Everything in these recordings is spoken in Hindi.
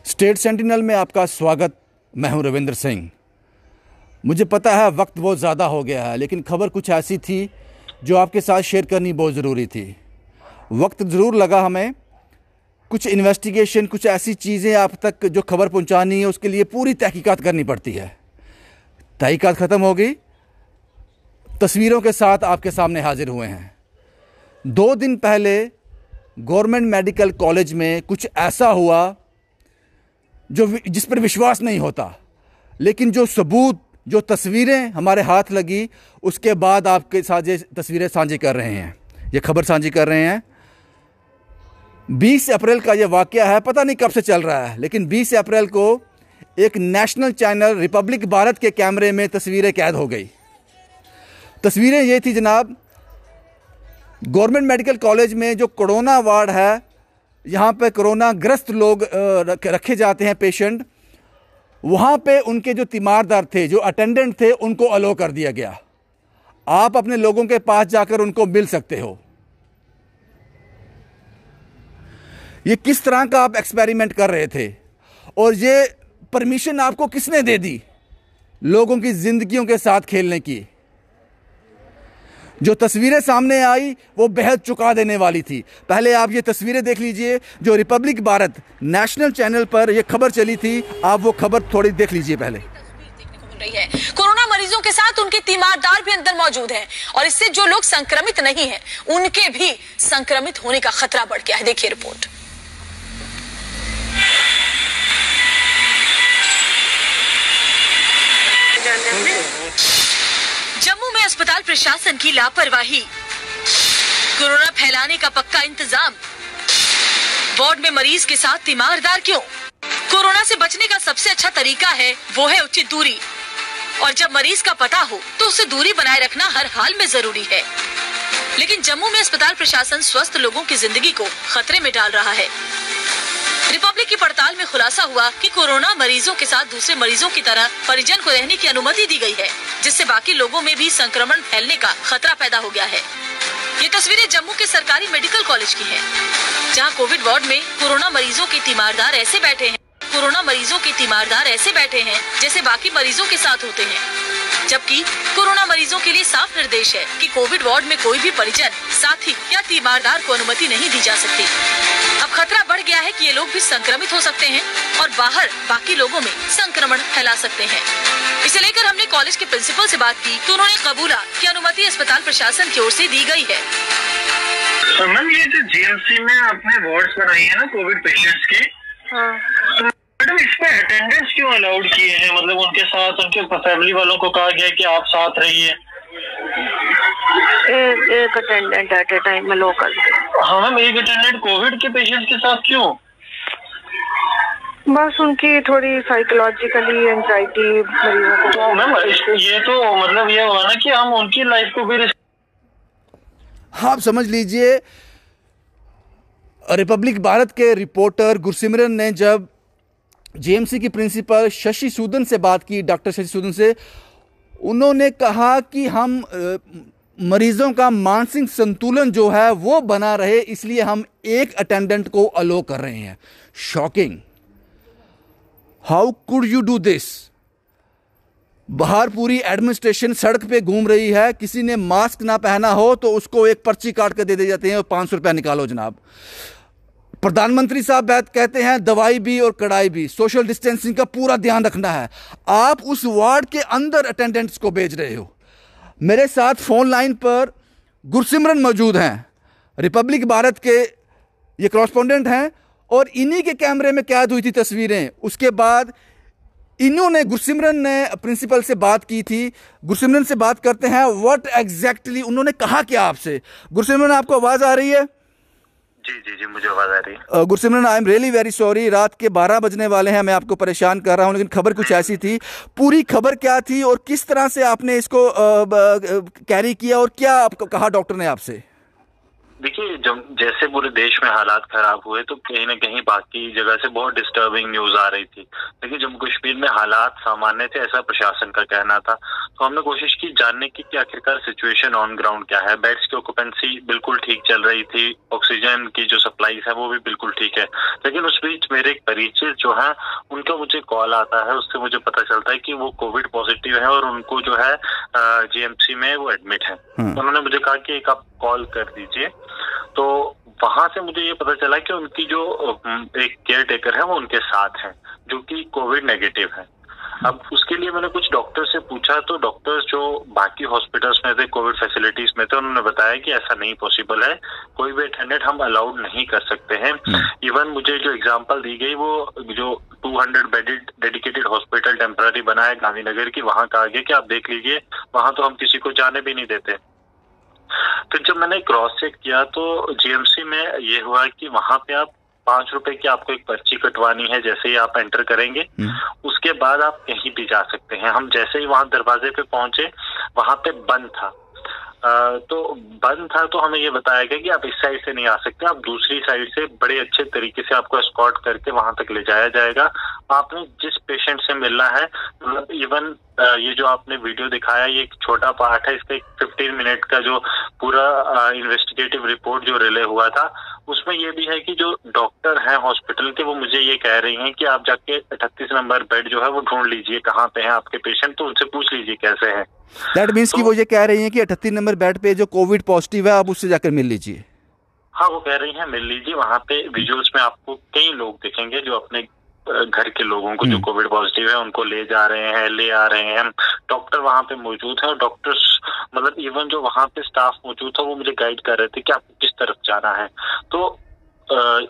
स्टेट सेंटिनल में आपका स्वागत। मैं हूं रविंद्र सिंह। मुझे पता है वक्त बहुत ज़्यादा हो गया है, लेकिन खबर कुछ ऐसी थी जो आपके साथ शेयर करनी बहुत ज़रूरी थी। वक्त ज़रूर लगा हमें, कुछ इन्वेस्टिगेशन, कुछ ऐसी चीज़ें आप तक जो खबर पहुंचानी है उसके लिए पूरी तहकीकात करनी पड़ती है। तहकीकात ख़त्म हो गई, तस्वीरों के साथ आपके सामने हाजिर हुए हैं। 2 दिन पहले गवर्नमेंट मेडिकल कॉलेज में कुछ ऐसा हुआ जिस पर विश्वास नहीं होता, लेकिन जो सबूत, जो तस्वीरें हमारे हाथ लगी, उसके बाद आपके साथ ये तस्वीरें साझी कर रहे हैं, ये खबर साझी कर रहे हैं। 20 अप्रैल का ये वाक़या है, पता नहीं कब से चल रहा है, लेकिन 20 अप्रैल को एक नेशनल चैनल रिपब्लिक भारत के कैमरे में तस्वीरें कैद हो गई। तस्वीरें ये थी जनाब, गवर्नमेंट मेडिकल कॉलेज में जो कोरोना वार्ड है, यहाँ पे कोरोना ग्रस्त लोग रखे जाते हैं, पेशेंट, वहाँ पे उनके जो तीमारदार थे, जो अटेंडेंट थे, उनको अलो कर दिया गया। आप अपने लोगों के पास जाकर उनको मिल सकते हो। ये किस तरह का आप एक्सपेरिमेंट कर रहे थे और ये परमिशन आपको किसने दे दी लोगों की जिंदगियों के साथ खेलने की? जो तस्वीरें सामने आई वो बेहद चुका देने वाली थी। पहले आप ये तस्वीरें देख लीजिए, जो रिपब्लिक भारत नेशनल चैनल पर ये खबर चली थी, आप वो खबर थोड़ी देख लीजिए। पहले कोरोना मरीजों के साथ उनके तीमारदार भी अंदर मौजूद हैं और इससे जो लोग संक्रमित नहीं हैं उनके भी संक्रमित होने का खतरा बढ़ गया है। देखिए रिपोर्ट। जम्मू में अस्पताल प्रशासन की लापरवाही, कोरोना फैलाने का पक्का इंतजाम, वार्ड में मरीज के साथ तीमारदार क्यों? कोरोना से बचने का सबसे अच्छा तरीका है वो है उचित दूरी, और जब मरीज का पता हो तो उससे दूरी बनाए रखना हर हाल में जरूरी है। लेकिन जम्मू में अस्पताल प्रशासन स्वस्थ लोगों की जिंदगी को खतरे में डाल रहा है। रिपब्लिक की पड़ताल में खुलासा हुआ कि कोरोना मरीजों के साथ दूसरे मरीजों की तरह परिजन को रहने की अनुमति दी गई है, जिससे बाकी लोगों में भी संक्रमण फैलने का खतरा पैदा हो गया है। ये तस्वीरें जम्मू के सरकारी मेडिकल कॉलेज की हैं, जहां कोविड वार्ड में कोरोना मरीजों के तीमारदार ऐसे बैठे हैं जैसे बाकी मरीजों के साथ होते हैं, जबकि कोरोना मरीजों के लिए साफ निर्देश है कि कोविड वार्ड में कोई भी परिजन, साथी या तीमारदार को अनुमति नहीं दी जा सकती। अब खतरा बढ़ गया है कि ये लोग भी संक्रमित हो सकते हैं और बाहर बाकी लोगों में संक्रमण फैला सकते हैं। इसे लेकर हमने कॉलेज के प्रिंसिपल से बात की तो उन्होंने कबूला कि अनुमति अस्पताल प्रशासन की ओर से दी गई है। मैम, ये जो जीएमसी में आपने वार्ड्स बनाई है ना कोविड पेशेंट्स की, तो मैडम इस पे अटेंडेंस क्यों अलाउड किए हैं? मतलब उनके साथ उनके फैमिली वालों को कहा गया कि आप साथ रहिए। एक अटेंडेंट एट ए टाइम में लोकल। हाँ मैम, एक अटेंडेंट कोविड के पेशेंट्स के साथ क्यों? बस उनकी थोड़ी साइकोलॉजिकली एंजाइटी मरीजों को। तो मैम ये तो मतलब ये हुआ ना कि हम उनकी लाइफ को भी। आप समझ लीजिए, रिपब्लिक भारत के रिपोर्टर गुरसिमरन ने जब जेएमसी की प्रिंसिपल शशि सूदन से बात की, डॉक्टर शशि सूदन से, उन्होंने कहा कि हम मरीजों का मानसिक संतुलन जो है वो बना रहे, इसलिए हम एक अटेंडेंट को अलो कर रहे हैं। Shocking. How could you do this? बाहर पूरी एडमिनिस्ट्रेशन सड़क पे घूम रही है, किसी ने मास्क ना पहना हो तो उसको एक पर्ची काट कर दे जाते हैं और 500 रुपया निकालो जनाब। प्रधानमंत्री साहब कहते हैं दवाई भी और कड़ाई भी, सोशल डिस्टेंसिंग का पूरा ध्यान रखना है। आप उस वार्ड के अंदर अटेंडेंट्स को भेज रहे हो। मेरे साथ फोन लाइन पर गुरसिमरन मौजूद हैं, रिपब्लिक भारत के ये कॉरेस्पॉन्डेंट हैं, और इन्हीं के कैमरे में कैद हुई थी तस्वीरें। उसके बाद इन्होंने, गुरसिमरन ने प्रिंसिपल से बात की थी। गुरसिमरन से बात करते हैं, व्हाट एग्जैक्टली उन्होंने कहा क्या आपसे? गुरसिमरन, आपको आवाज आ रही है? जी, मुझे आवाज आ रही है। Gursimran, I am really very sorry, रात के 12 बजने वाले हैं, मैं आपको परेशान कर रहा हूं, लेकिन खबर कुछ ऐसी थी। पूरी खबर क्या थी और किस तरह से आपने इसको कैरी किया और क्या आपको कहा डॉक्टर ने आपसे? देखिए, जब जैसे पूरे देश में हालात खराब हुए तो कहीं ना कहीं बाकी जगह से बहुत डिस्टर्बिंग न्यूज आ रही थी, लेकिन जम्मू कश्मीर में हालात सामान्य थे, ऐसा प्रशासन का कहना था। तो हमने कोशिश की जानने की कि आखिरकार सिचुएशन ऑन ग्राउंड क्या है। बेड्स की ऑक्यूपेंसी बिल्कुल ठीक चल रही थी, ऑक्सीजन की जो सप्लाईज है वो भी बिल्कुल ठीक है, लेकिन उस बीच मेरे एक परिचित जो है उनका मुझे कॉल आता है, उससे मुझे पता चलता है कि वो कोविड पॉजिटिव है और उनको जो है जीएमसी में वो एडमिट है। तो उन्होंने मुझे कहा कि एक आप कॉल कर दीजिए। तो वहां से मुझे ये पता चला कि उनकी जो एक केयर टेकर है वो उनके साथ है, जो कि कोविड नेगेटिव है। अब उसके लिए मैंने कुछ डॉक्टर से पूछा, तो डॉक्टर्स जो बाकी हॉस्पिटल्स में थे, कोविड फैसिलिटीज में थे, उन्होंने बताया कि ऐसा नहीं पॉसिबल है, कोई भी अटेंडेंट हम अलाउड नहीं कर सकते हैं। इवन मुझे जो एग्जांपल दी गई वो जो 200 बेडेड डेडिकेटेड हॉस्पिटल टेम्पररी बना है गांधीनगर की, वहां कहा गया कि आप देख लीजिए, वहां तो हम किसी को जाने भी नहीं देते। फिर जब मैंने क्रॉस चेक किया तो जीएमसी में ये हुआ कि वहां पे आप 5 रुपए की आपको एक पर्ची कटवानी है, जैसे ही आप एंटर करेंगे उसके बाद आप कहीं भी जा सकते हैं। हम जैसे ही वहां दरवाजे पे पहुंचे, वहां पे बंद था। तो हमें ये बताया गया कि आप इस साइड से नहीं आ सकते, आप दूसरी साइड से बड़े अच्छे तरीके से आपको एस्कॉर्ट करके वहां तक ले जाया जाएगा। आपने जिस पेशेंट से मिलना है, मतलब इवन ये जो आपने वीडियो दिखाया ये एक छोटा पार्ट है, इसका एक 15 मिनट का जो पूरा इन्वेस्टिगेटिव रिपोर्ट जो रिले हुआ था, उसमें ये भी है कि जो डॉक्टर हैं हॉस्पिटल के वो मुझे ये कह रही हैं कि आप जाके 38 नंबर बेड जो है वो ढूंढ लीजिए, कहाँ पे हैं आपके पेशेंट, तो उनसे पूछ लीजिए कैसे हैं। दैट मीन्स कि वो ये कह रही हैं कि 38 नंबर बेड पे जो कोविड पॉजिटिव है आप उससे जाकर मिल लीजिए। हाँ, वो कह रही हैं मिल लीजिए। वहाँ पे विजुअल्स में आपको कई लोग दिखेंगे जो अपने घर के लोगों को जो कोविड पॉजिटिव है उनको ले जा रहे हैं, ले आ रहे हैं। डॉक्टर वहाँ पे मौजूद है और डॉक्टर्स मतलब इवन जो वहाँ पे स्टाफ मौजूद था वो मुझे गाइड कर रहे थे कि आपको किस तरफ जाना है। तो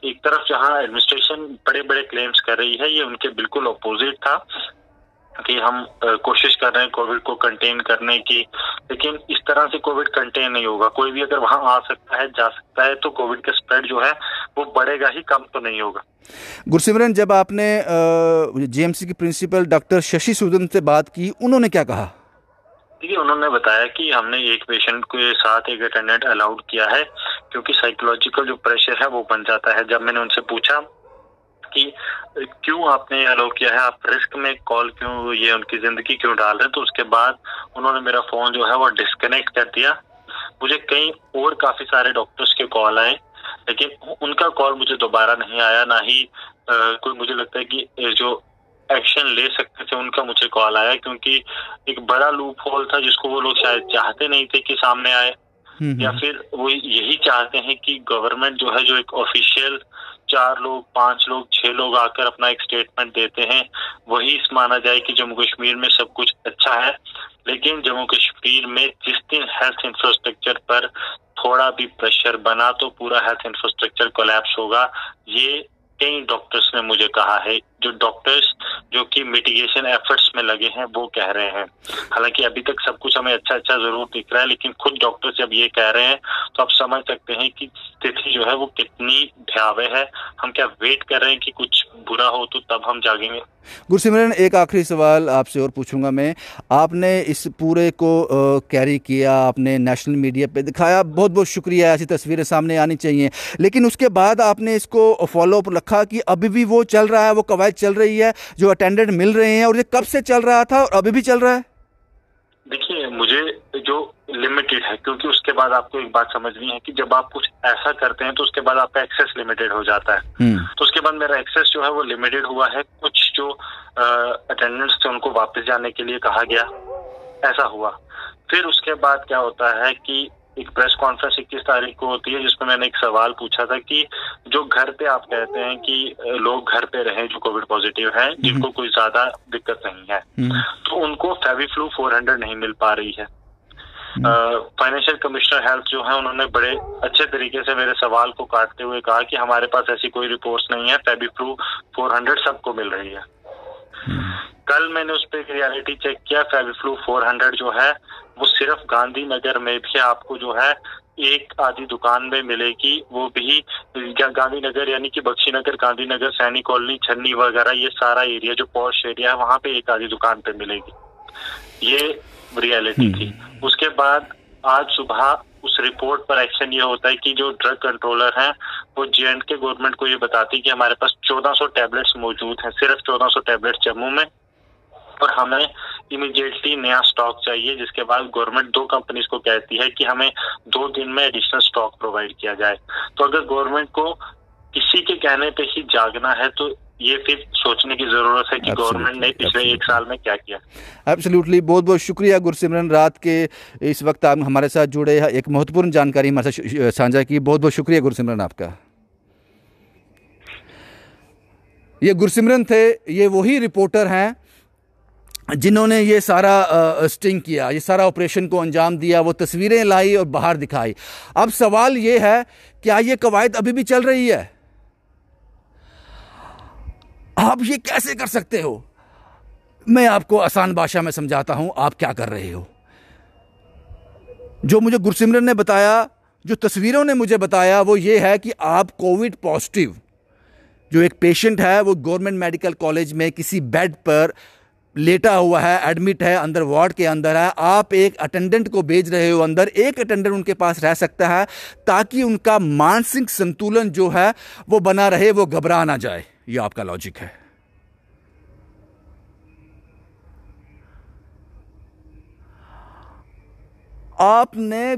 एक तरफ जहाँ एडमिनिस्ट्रेशन बड़े बड़े क्लेम्स कर रही है, ये उनके बिल्कुल अपोजिट था कि हम कोशिश कर रहे हैं कोविड को कंटेन करने की, लेकिन इस तरह से कोविड कंटेन नहीं होगा। कोई भी अगर वहां आ सकता है, जा सकता है, तो कोविड का स्प्रेड जो है वो बढ़ेगा ही, कम तो नहीं होगा। गुरसिमरन, जब आपने जीएमसी की प्रिंसिपल डॉक्टर शशि सूदन से बात की, उन्होंने क्या कहा? देखिए, उन्होंने बताया कि हमने एक पेशेंट के साथ एक अटेंडेंट अलाउड किया है क्योंकि साइकोलॉजिकल जो प्रेशर है वो बन जाता है। जब मैंने उनसे पूछा कि क्यों आपने अलाउ किया है, आप रिस्क में कॉल क्यों, ये उनकी जिंदगी क्यों डाल रहे हैं, तो उसके बाद उन्होंने मेरा फोन जो है वो डिस्कनेक्ट कर दिया। मुझे कई और काफी सारे डॉक्टर्स के कॉल आए, लेकिन उनका कॉल मुझे दोबारा नहीं आया, ना ही कोई मुझे लगता है कि जो एक्शन ले सकते थे उनका मुझे कॉल आया, क्योंकि एक बड़ा लूप होल था जिसको वो लोग शायद चाहते नहीं थे कि सामने आए, या फिर वो यही चाहते हैं कि गवर्नमेंट जो है, जो एक ऑफिशियल 4 लोग 5 लोग 6 लोग आकर अपना एक स्टेटमेंट देते हैं, वही माना जाए कि जम्मू कश्मीर में सब कुछ अच्छा है। लेकिन जम्मू कश्मीर में जिस दिन हेल्थ इंफ्रास्ट्रक्चर पर थोड़ा भी प्रेशर बना तो पूरा हेल्थ इंफ्रास्ट्रक्चर कोलैप्स होगा। ये कई डॉक्टर्स ने मुझे कहा है, जो डॉक्टर्स जो कि मिटिगेशन एफर्ट्स में लगे हैं वो कह रहे हैं। हालांकि अभी तक सब कुछ हमें अच्छा अच्छा जरूर दिख रहा है, लेकिन खुद डॉक्टर्स जब ये कह रहे हैं तो आप समझ सकते हैं कि स्थिति जो है वो कितनी भयावह है। हम क्या वेट कर रहे हैं कि कुछ बुरा हो तो तब हम जागेंगे? गुरसिमरन, एक आखिरी सवाल आपसे और पूछूंगा मैं। आपने इस पूरे को कैरी किया, आपने नेशनल मीडिया पे दिखाया, बहुत बहुत शुक्रिया, ऐसी तस्वीरें सामने आनी चाहिए, लेकिन उसके बाद आपने इसको फॉलो अप रखा कि अभी भी वो चल रहा है, वो कवायद चल रही है, जो अटेंडेंट मिल रहे हैं, और ये कब से चल रहा था और अभी भी चल रहा है? देखिए, मुझे जो लिमिटेड है, क्योंकि उसके बाद आपको एक बात समझनी है कि जब आप कुछ ऐसा करते हैं तो उसके बाद आपका एक्सेस लिमिटेड हो जाता है। तो उसके बाद मेरा एक्सेस जो है वो लिमिटेड हुआ है। कुछ जो अटेंडेंट्स थे उनको वापस जाने के लिए कहा गया, ऐसा हुआ। फिर उसके बाद क्या होता है कि एक प्रेस कॉन्फ्रेंस 21 तारीख को होती है, जिसमें मैंने एक सवाल पूछा था कि जो घर पे आप कहते हैं कि लोग घर पे रहें जो कोविड पॉजिटिव हैं, जिनको कोई ज्यादा दिक्कत नहीं है, तो उनको फेविफ्लू 400 नहीं मिल पा रही है। फाइनेंशियल कमिश्नर हेल्थ जो है उन्होंने बड़े अच्छे तरीके से मेरे सवाल को काटते हुए कहा कि हमारे पास ऐसी कोई रिपोर्ट्स नहीं है, फेविफ्लू 400 सबको मिल रही है। कल मैंने उस पर एक रियलिटी चेक किया, फेविफ्लू 400 जो है वो सिर्फ गांधीनगर में भी आपको जो है एक आधी दुकान में मिलेगी, वो भी गांधीनगर यानी कि बख्शीनगर, गांधीनगर, सैनिक कॉलोनी, छन्नी वगैरह, ये सारा एरिया जो पॉश एरिया है वहां पे एक आधी दुकान पे मिलेगी। ये रियलिटी थी। उसके बाद आज सुबह उस रिपोर्ट पर एक्शन ये होता है कि जो ड्रग कंट्रोलर हैं वो J&K गवर्नमेंट को ये बताती है कि हमारे पास 1400 टैबलेट्स मौजूद हैं, सिर्फ 1400 टैबलेट्स जम्मू में, और हमें इमीडिएटली नया स्टॉक चाहिए, जिसके बाद गवर्नमेंट 2 कंपनीज को कहती है कि हमें 2 दिन में एडिशनल स्टॉक प्रोवाइड किया जाए। तो अगर गवर्नमेंट को किसी के कहने पे ही जागना है तो ये फिर सोचने की जरूरत है कि गवर्नमेंट ने पिछले 1 साल में क्या किया। एब्सोल्युटली, बहुत बहुत शुक्रिया गुरसिमरन, रात के इस वक्त आप हमारे साथ जुड़े, एक महत्वपूर्ण जानकारी हमारे साथ साझा की। बहुत बहुत शुक्रिया गुरसिमरन आपका। ये गुरसिमरन थे, ये वही रिपोर्टर हैं जिन्होंने ये सारा स्टिंग किया, ये सारा ऑपरेशन को अंजाम दिया, वो तस्वीरें लाई और बाहर दिखाई। अब सवाल ये है, क्या ये कवायद अभी भी चल रही है? आप ये कैसे कर सकते हो? मैं आपको आसान भाषा में समझाता हूं आप क्या कर रहे हो। जो मुझे गुरसिमरन ने बताया, जो तस्वीरों ने मुझे बताया, वो ये है कि आप कोविड पॉजिटिव जो एक पेशेंट है, वो गवर्नमेंट मेडिकल कॉलेज में किसी बेड पर लेटा हुआ है, एडमिट है, अंदर वार्ड के अंदर है, आप एक अटेंडेंट को भेज रहे हो अंदर। एक अटेंडेंट उनके पास रह सकता है ताकि उनका मानसिक संतुलन जो है वो बना रहे, वो घबरा ना जाए। ये आपका लॉजिक है। आपने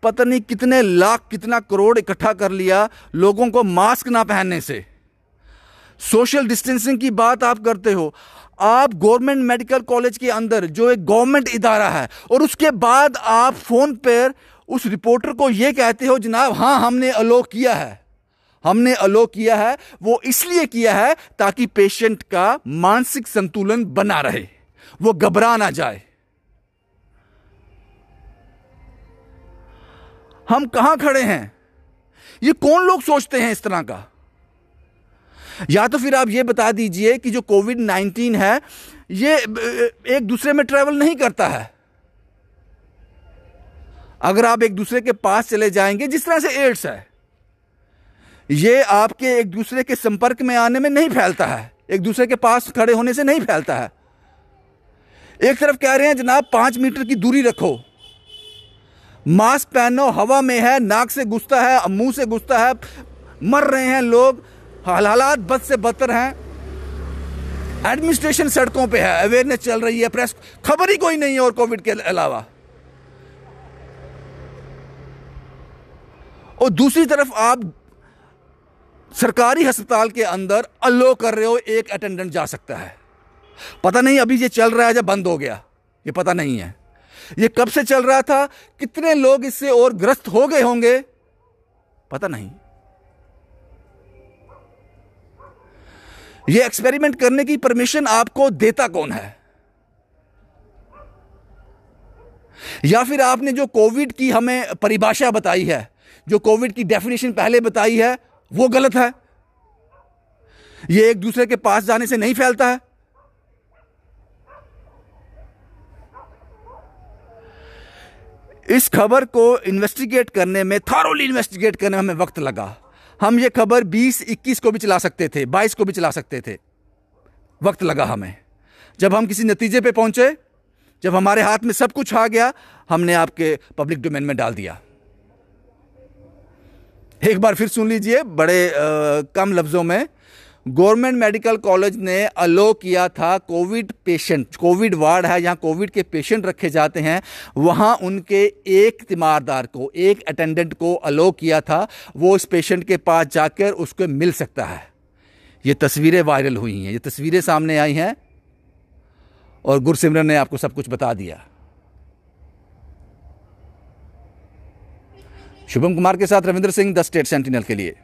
पता नहीं कितने लाख, कितना करोड़ इकट्ठा कर लिया लोगों को मास्क ना पहनने से। सोशल डिस्टेंसिंग की बात आप करते हो। आप गवर्नमेंट मेडिकल कॉलेज के अंदर जो एक गवर्नमेंट इदारा है, और उसके बाद आप फोन पर उस रिपोर्टर को यह कहते हो जनाब हाँ हमने अलो किया है, हमने अलो किया है। वो इसलिए किया है ताकि पेशेंट का मानसिक संतुलन बना रहे, वो घबरा ना जाए। हम कहां खड़े हैं? ये कौन लोग सोचते हैं इस तरह का? या तो फिर आप ये बता दीजिए कि जो कोविड-19 है ये एक दूसरे में ट्रैवल नहीं करता है। अगर आप एक दूसरे के पास चले जाएंगे, जिस तरह से एड्स है, ये आपके एक दूसरे के संपर्क में आने में नहीं फैलता है, एक दूसरे के पास खड़े होने से नहीं फैलता है। एक तरफ कह रहे हैं जनाब 5 मीटर की दूरी रखो, मास्क पहनो, हवा में है, नाक से घुसता है, मुंह से घुसता है, मर रहे हैं लोग, हालात बद से बदतर हैं। एडमिनिस्ट्रेशन सड़कों पे है, अवेयरनेस चल रही है, प्रेस खबर ही कोई नहीं है और कोविड के अलावा। और दूसरी तरफ आप सरकारी अस्पताल के अंदर अलो कर रहे हो, एक अटेंडेंट जा सकता है। पता नहीं अभी ये चल रहा है या बंद हो गया, ये पता नहीं है। ये कब से चल रहा था, कितने लोग इससे और ग्रस्त हो गए होंगे, पता नहीं। ये एक्सपेरिमेंट करने की परमिशन आपको देता कौन है? या फिर आपने जो कोविड की हमें परिभाषा बताई है, जो कोविड की डेफिनेशन पहले बताई है, वो गलत है? ये एक दूसरे के पास जाने से नहीं फैलता है? इस खबर को इन्वेस्टिगेट करने में, थॉरोली इन्वेस्टिगेट करने में हमें वक्त लगा। हम ये खबर 20-21 को भी चला सकते थे, 22 को भी चला सकते थे, वक्त लगा हमें। जब हम किसी नतीजे पे पहुंचे, जब हमारे हाथ में सब कुछ आ गया, हमने आपके पब्लिक डोमेन में डाल दिया। एक बार फिर सुन लीजिए बड़े कम लफ्जों में। गवर्नमेंट मेडिकल कॉलेज ने अलो किया था कोविड पेशेंट, कोविड वार्ड है जहां कोविड के पेशेंट रखे जाते हैं, वहां उनके एक तीमारदार को, एक अटेंडेंट को अलो किया था। वो इस पेशेंट के पास जाकर उसको मिल सकता है। ये तस्वीरें वायरल हुई हैं, ये तस्वीरें सामने आई हैं और गुरसिमरन ने आपको सब कुछ बता दिया। शुभम कुमार के साथ Ravindra Singh, the state sentinel के लिए।